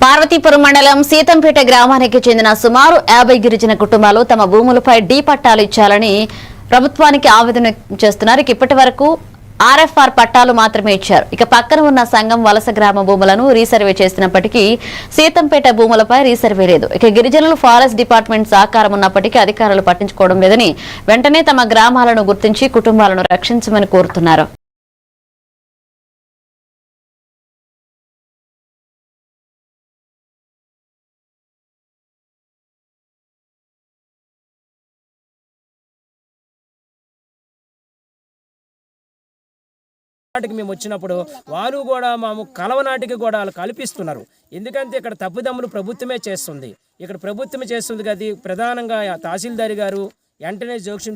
పార్వతీపురం మండలం సీతంపేట గ్రామానికి చెందిన సుమారు 50 గిరిజన కుటుంబాలు తమ భూములపై డీ పట్టాలు ఇచ్చాలని ప్రభుత్వానికి ఆవేదన చేస్తున్నారు. ఇప్పటి వరకు ఆర్ఎఫ్ఆర్ పట్టాలు మాత్రమే ఇచ్చారు. ఇక పక్కన ఉన్న సంఘం వలస గ్రామ భూములను రీసర్వే చేసినప్పటికీ సీతంపేట భూములపై రీసర్వే లేదు. ఇక గిరిజనులు ఫారెస్ట్ డిపార్ట్మెంట్ సహకారం ఉన్నప్పటికీ అధికారులు పట్టించుకోవడం లేదని వెంటనే తమ గ్రామాలను గుర్తించి కుటుంబాలను రక్షించమని కోరుతున్నారు. నాటికి మేము వచ్చినప్పుడు వారు కూడా మేము కలవనాటికి కూడా వాళ్ళు కల్పిస్తున్నారు. ఎందుకంటే ఇక్కడ తప్పుదమ్ములు ప్రభుత్వమే చేస్తుంది. ఇక్కడ ప్రభుత్వమే చేస్తుంది కదా. ప్రధానంగా తహసీల్దారి గారు వెంటనే జోక్యం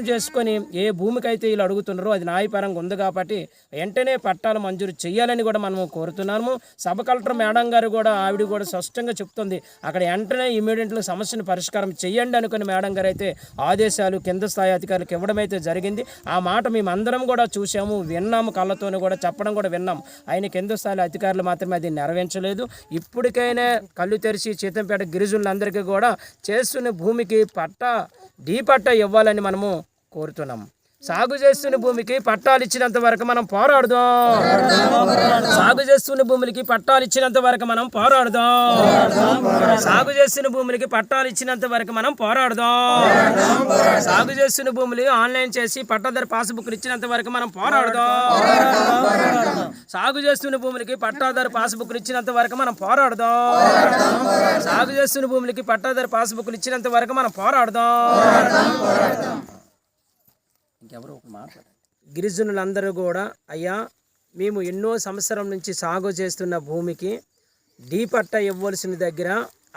చేసుకొని ఏ భూమికైతే వీళ్ళు అడుగుతున్నారో అది న్యాయపరంగా ఉంది కాబట్టి వెంటనే పట్టాలు మంజూరు చేయాలని కూడా మనము కోరుతున్నాము. సబ్ కలెక్టర్ మేడం గారు కూడా ఆవిడ కూడా స్పష్టంగా చెప్తుంది, అక్కడ వెంటనే ఇమీడియట్గా సమస్యను పరిష్కారం చేయండి అనుకుని మేడం గారు అయితే ఆదేశాలు కింద స్థాయి అధికారులకు ఇవ్వడం అయితే జరిగింది. ఆ మాట మేమందరం కూడా చూసాము, విన్నాము, కళ్ళతోనే కూడా చెప్పడం కూడా విన్నాం. ఆయన కింద స్థాయి అధికారులు మాత్రమే అది నెరవేర్చలేదు. ఇప్పటికైనా కళ్ళు తెరిచి సీతంపేట గిరిజనులందరికీ కూడా చేస్తున్న భూమికి డీ పట్టా ఇవ్వాలని మనము కోరుతున్నాము. సాగు చేస్తున్న భూమికి పట్టాలు ఇచ్చినంత వరకు మనం పోరాడదాం. సాగు చేస్తున్న భూములకి పట్టాలు ఇచ్చినంత వరకు మనం పోరాడదాం. సాగు చేస్తున్న భూములకి పట్టాలు ఇచ్చినంత వరకు మనం పోరాడదాం. సాగు చేస్తున్న భూములు ఆన్లైన్ చేసి పట్టాదారు పాస్బుక్లు ఇచ్చినంత వరకు మనం పోరాడదాం. సాగు చేస్తున్న భూములకి పట్టాదారు పాస్బుక్లు ఇచ్చినంత వరకు మనం పోరాడదాం. సాగు చేస్తున్న భూములకి పట్టాదారు పాస్బుక్లు ఇచ్చినంత వరకు మనం పోరాడదాం. గిరిజనులందరూ కూడా అయ్యా మేము ఎన్నో సంవత్సరం నుంచి సాగు చేస్తున్న భూమికి డీ పట్టా ఇవ్వాల్సిన దగ్గర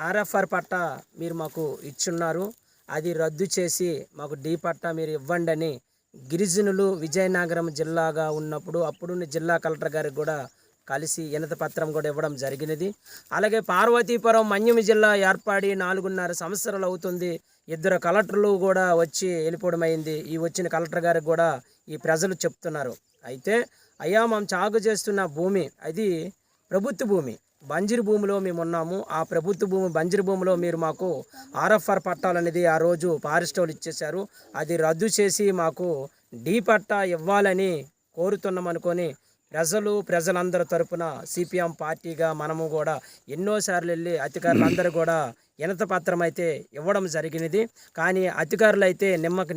ఆర్ఎఫ్ఆర్ పట్టా మీరు మాకు ఇచ్చున్నారు, అది రద్దు చేసి మాకు డీ పట్టా మీరు ఇవ్వండి అని గిరిజనులు విజయనగరం జిల్లాగా ఉన్నప్పుడు అప్పుడున్న జిల్లా కలెక్టర్ గారికి కూడా కలిసి వినతి పత్రం కూడా ఇవ్వడం జరిగినది. అలాగే పార్వతీపురం మన్యం జిల్లా ఏర్పడి 4.5 సంవత్సరాలు అవుతుంది. 2 కలెక్టర్లు కూడా వచ్చి వెళ్ళిపోవడం అయింది. ఈ వచ్చిన కలెక్టర్ గారికి కూడా ఈ ప్రజలు చెప్తున్నారు. అయితే అయ్యా మేము సాగు చేస్తున్న భూమి అది ప్రభుత్వ భూమి, బంజరు భూమిలో మేము ఉన్నాము. ఆ ప్రభుత్వ భూమి బంజరు భూమిలో మీరు మాకు ఆర్ఎఫ్ఆర్ పట్టాలు అనేది ఆ రోజు ఫారెస్ట్ వాళ్ళు ఇచ్చేశారు, అది రద్దు చేసి మాకు డీ పట్టా ఇవ్వాలని కోరుతున్నాం అనుకొని ప్రజలందరి తరపున సిపిఎం పార్టీగా మనము కూడా ఎన్నోసార్లు వెళ్ళి అధికారులందరూ కూడా వినతి పత్రం అయితే ఇవ్వడం జరిగినది. కానీ అధికారులు అయితే నిమ్మకి